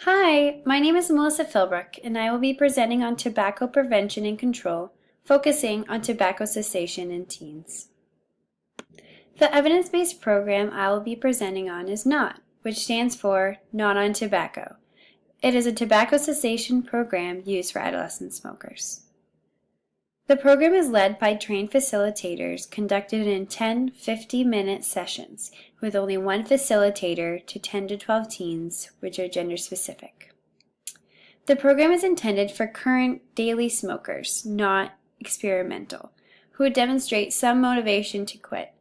Hi, my name is Melissa Philbrook, and I will be presenting on tobacco prevention and control, focusing on tobacco cessation in teens. The evidence-based program I will be presenting on is NOT, which stands for Not on Tobacco. It is a tobacco cessation program used for adolescent smokers. The program is led by trained facilitators conducted in 10 50-minute sessions with only one facilitator to 10 to 12 teens, which are gender specific. The program is intended for current daily smokers, not experimental, who would demonstrate some motivation to quit.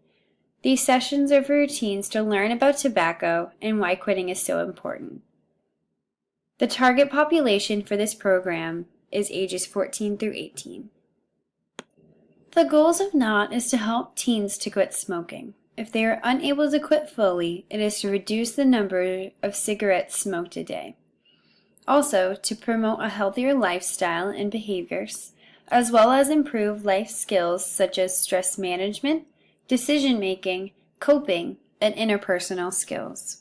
These sessions are for teens to learn about tobacco and why quitting is so important. The target population for this program is ages 14 through 18. The goals of NOT is to help teens to quit smoking. If they are unable to quit fully, it is to reduce the number of cigarettes smoked a day. Also, to promote a healthier lifestyle and behaviors, as well as improve life skills such as stress management, decision-making, coping, and interpersonal skills.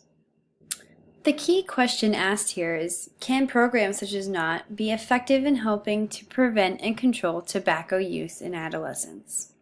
The key question asked here is, can programs such as NOT be effective in helping to prevent and control tobacco use in adolescents?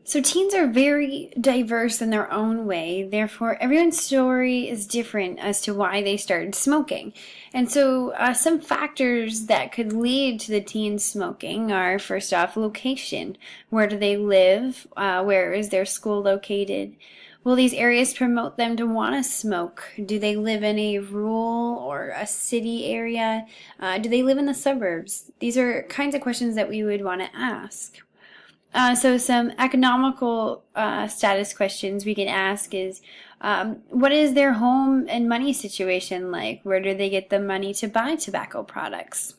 So teens are very diverse in their own way, therefore everyone's story is different as to why they started smoking. And so some factors that could lead to the teens smoking are, first off, location. Where do they live? Where is their school located? Will these areas promote them to want to smoke? Do they live in a rural or a city area? Do they live in the suburbs? These are kinds of questions that we would want to ask. So some economical status questions we can ask is, what is their home and money situation like? Where do they get the money to buy tobacco products?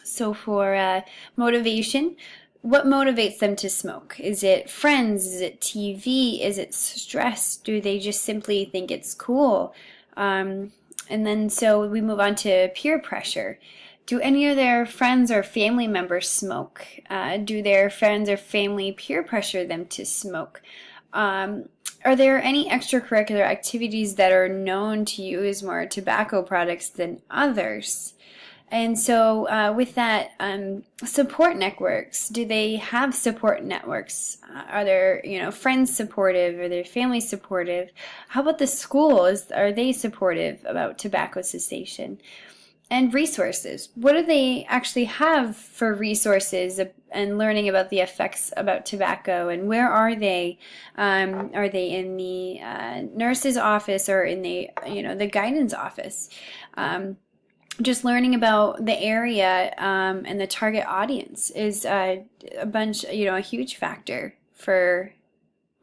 So for motivation, what motivates them to smoke? Is it friends? Is it TV? Is it stress? Do they just simply think it's cool? And then so we move on to peer pressure. Do any of their friends or family members smoke? Do their friends or family peer pressure them to smoke? Are there any extracurricular activities that are known to use more tobacco products than others? And so with that, support networks, do they have support networks? Are their friends supportive? Are their family supportive? How about the schools? Are they supportive about tobacco cessation? And resources. What do they actually have for resources and learning about the effects about tobacco? And where are they? Are they in the nurse's office or in the guidance office? Just learning about the area and the target audience is a huge factor for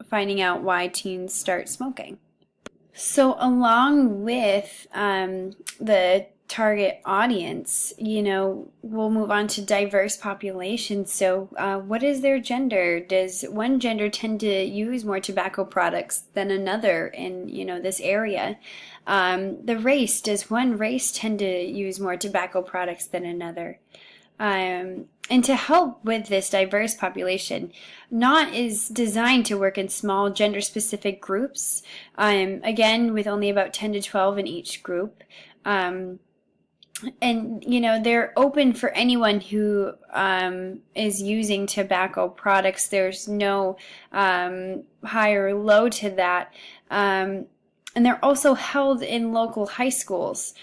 finding out why teens start smoking. So along with the target audience, we'll move on to diverse populations. So what is their gender? Does one gender tend to use more tobacco products than another in this area? The race, does one race tend to use more tobacco products than another? And to help with this diverse population, NOT is designed to work in small gender-specific groups, again with only about 10 to 12 in each group. And they're open for anyone who is using tobacco products. There's no high or low to that. And they're also held in local high schools,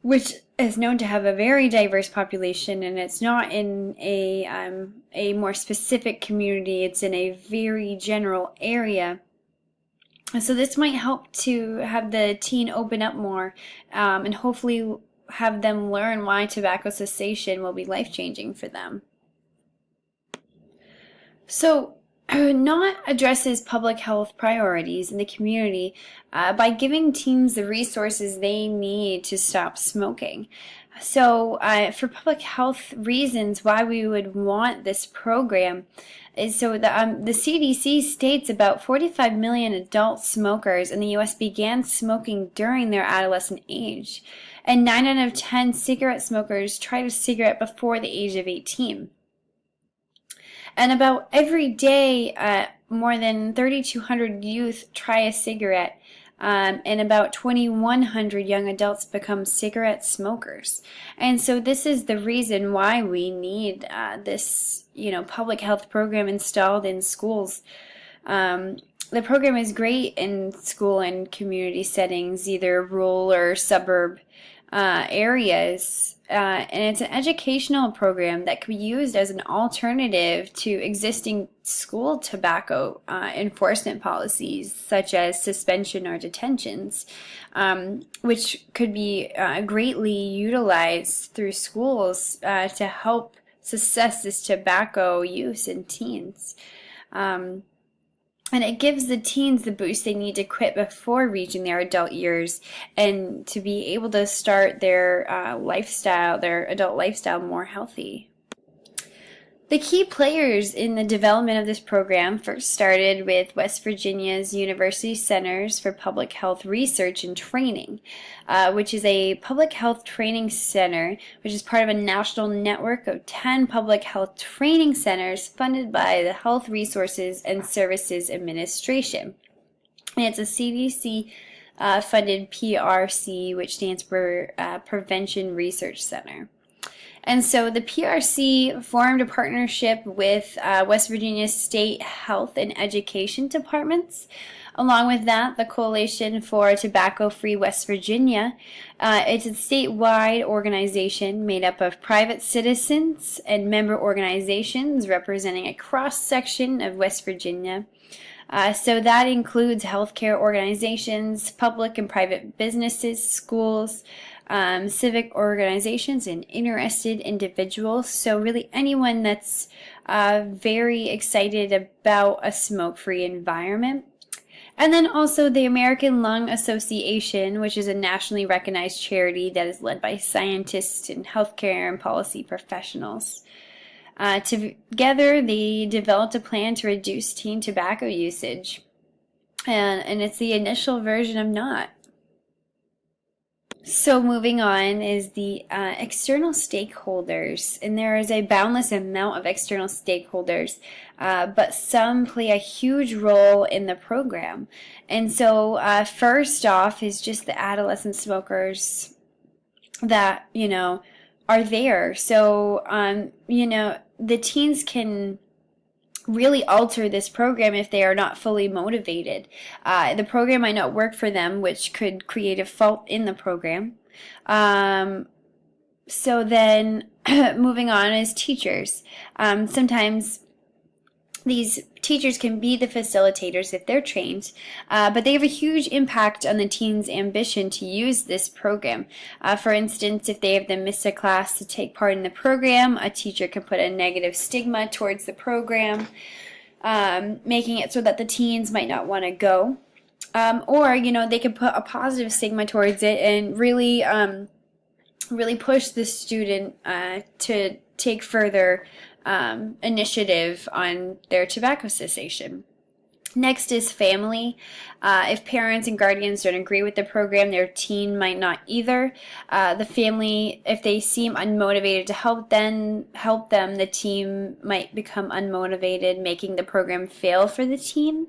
which is known to have a very diverse population, and it's not in a more specific community. It's in a very general area. So this might help to have the teen open up more and hopefully have them learn why tobacco cessation will be life-changing for them. So NOT addresses public health priorities in the community by giving teens the resources they need to stop smoking. So for public health reasons, why we would want this program is so the CDC states about 45 million adult smokers in the U.S. began smoking during their adolescent age, and 9 out of 10 cigarette smokers tried a cigarette before the age of 18. And about every day, more than 3,200 youth try a cigarette. and about 2,100 young adults become cigarette smokers. And so this is the reason why we need this, public health program installed in schools. The program is great in school and community settings, either rural or suburb areas. And it's an educational program that can be used as an alternative to existing school tobacco enforcement policies, such as suspension or detentions, which could be greatly utilized through schools to help suppress this tobacco use in teens. And it gives the teens the boost they need to quit before reaching their adult years and to be able to start their adult lifestyle more healthy. The key players in the development of this program first started with West Virginia's University Centers for Public Health Research and Training, which is a public health training center, which is part of a national network of 10 public health training centers funded by the Health Resources and Services Administration. And it's a CDC funded PRC, which stands for Prevention Research Center. And so the PRC formed a partnership with West Virginia State Health and Education Departments. Along with that, the Coalition for Tobacco-Free West Virginia. It's a statewide organization made up of private citizens and member organizations representing a cross-section of West Virginia. So that includes healthcare organizations, public and private businesses, schools, civic organizations, and interested individuals. So really anyone that's very excited about a smoke-free environment. And then also the American Lung Association, which is a nationally recognized charity that is led by scientists and healthcare and policy professionals. Together, they developed a plan to reduce teen tobacco usage. And it's the initial version of NOT. So moving on is the external stakeholders, and there is a boundless amount of external stakeholders, but some play a huge role in the program. And so first off is just the adolescent smokers that, are there. So, the teens can really alter this program if they are not fully motivated. The program might not work for them, which could create a fault in the program. So then moving on is teachers. Sometimes these teachers can be the facilitators if they're trained, but they have a huge impact on the teens' ambition to use this program. For instance, if they have them miss a class to take part in the program, a teacher can put a negative stigma towards the program, making it so that the teens might not want to go. Or, they can put a positive stigma towards it and really push the student to take further initiative on their tobacco cessation. Next is family. If parents and guardians don't agree with the program, their teen might not either. The family, if they seem unmotivated to help them, the teen might become unmotivated, making the program fail for the teen.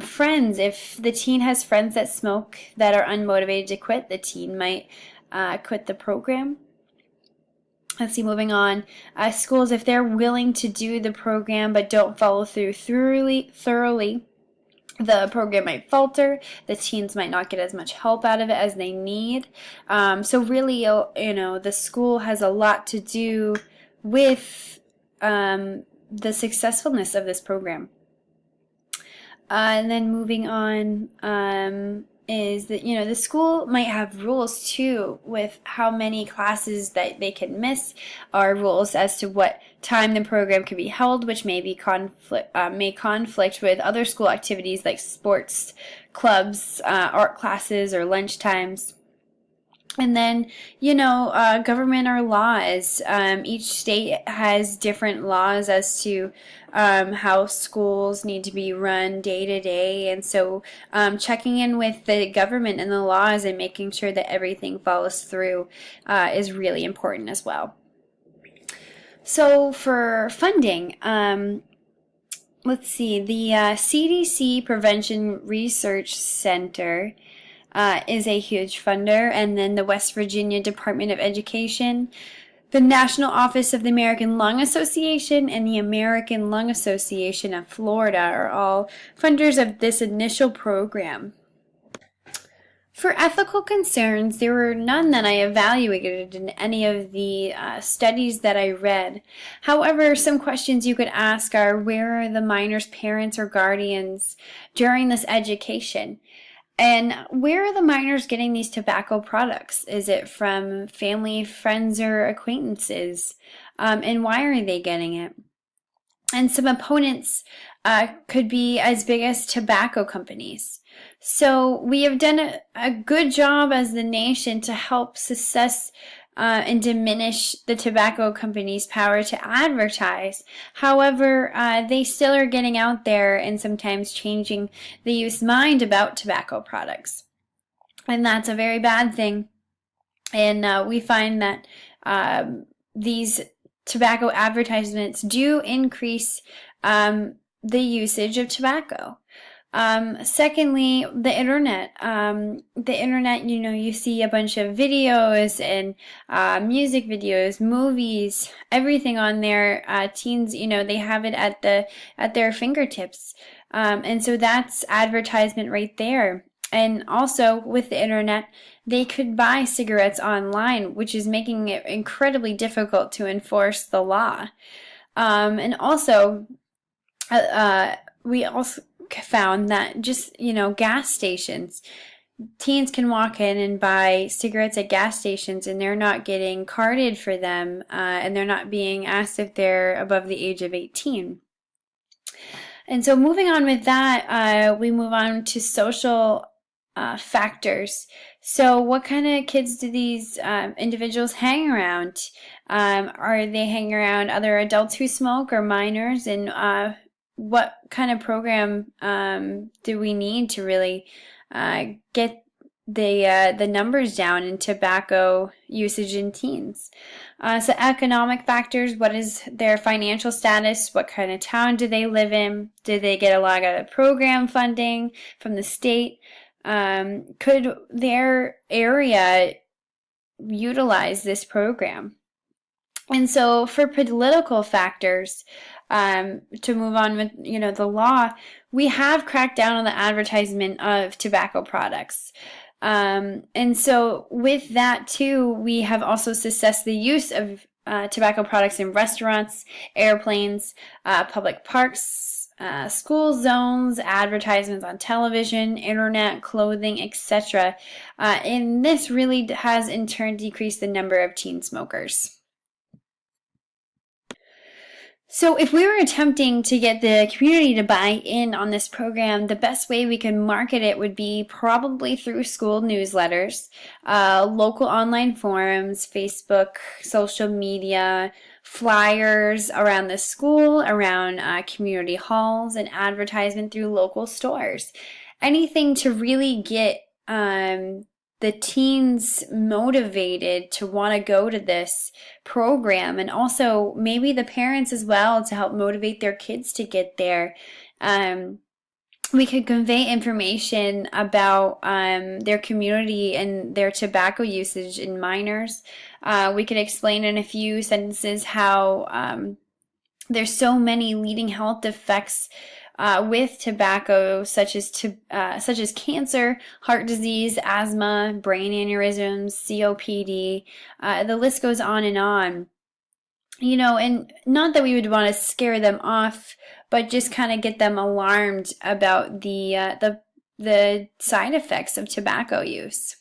Friends, if the teen has friends that smoke that are unmotivated to quit, the teen might quit the program. Let's see, moving on. Schools, if they're willing to do the program but don't follow through thoroughly, the program might falter. The teens might not get as much help out of it as they need. So really, the school has a lot to do with the successfulness of this program. And then moving on, is that, the school might have rules too with how many classes that they can miss, or rules as to what time the program can be held, which may conflict with other school activities like sports clubs, art classes, or lunch times. And then, government or laws. Each state has different laws as to how schools need to be run day to day. And so checking in with the government and the laws and making sure that everything follows through is really important as well. So for funding, let's see, the CDC Prevention Research Center is a huge funder, and then the West Virginia Department of Education, the National Office of the American Lung Association, and the American Lung Association of Florida are all funders of this initial program. For ethical concerns, there were none that I evaluated in any of the studies that I read. However, some questions you could ask are, where are the minor's parents or guardians during this education? And where are the minors getting these tobacco products? Is it from family, friends, or acquaintances? And why are they getting it? And some opponents could be as big as tobacco companies. So we have done a good job as the nation to help suppress and diminish the tobacco companies' power to advertise. However, they still are getting out there and sometimes changing the youth's mind about tobacco products. And that's a very bad thing. And we find that these tobacco advertisements do increase the usage of tobacco. Secondly, the internet. The internet, you see a bunch of videos and music videos, movies, everything on there. Teens, they have it at their fingertips. And so that's advertisement right there. And also with the internet, they could buy cigarettes online, which is making it incredibly difficult to enforce the law. And also, we also found that just, gas stations, teens can walk in and buy cigarettes at gas stations and they're not getting carded for them, and they're not being asked if they're above the age of 18. And so moving on with that, we move on to social factors. So what kind of kids do these individuals hang around? Are they hanging around other adults who smoke or minors? And what kind of program do we need to really get the numbers down in tobacco usage in teens? So economic factors, what is their financial status? What kind of town do they live in? Do they get a lot of program funding from the state? Could their area utilize this program? And so for political factors, to move on with, the law, we have cracked down on the advertisement of tobacco products. And so with that too, we have also suppressed the use of tobacco products in restaurants, airplanes, public parks, school zones, advertisements on television, internet, clothing, etc. And this really has in turn decreased the number of teen smokers. So if we were attempting to get the community to buy in on this program, the best way we could market it would be probably through school newsletters, local online forums, Facebook, social media, flyers around the school, around community halls, and advertisement through local stores. Anything to really get the teens motivated to want to go to this program, and also maybe the parents as well to help motivate their kids to get there. We could convey information about their community and their tobacco usage in minors. We could explain in a few sentences how there's so many leading health effects with tobacco, such as cancer, heart disease, asthma, brain aneurysms, COPD. The list goes on and on. And not that we would want to scare them off, but just kind of get them alarmed about the side effects of tobacco use.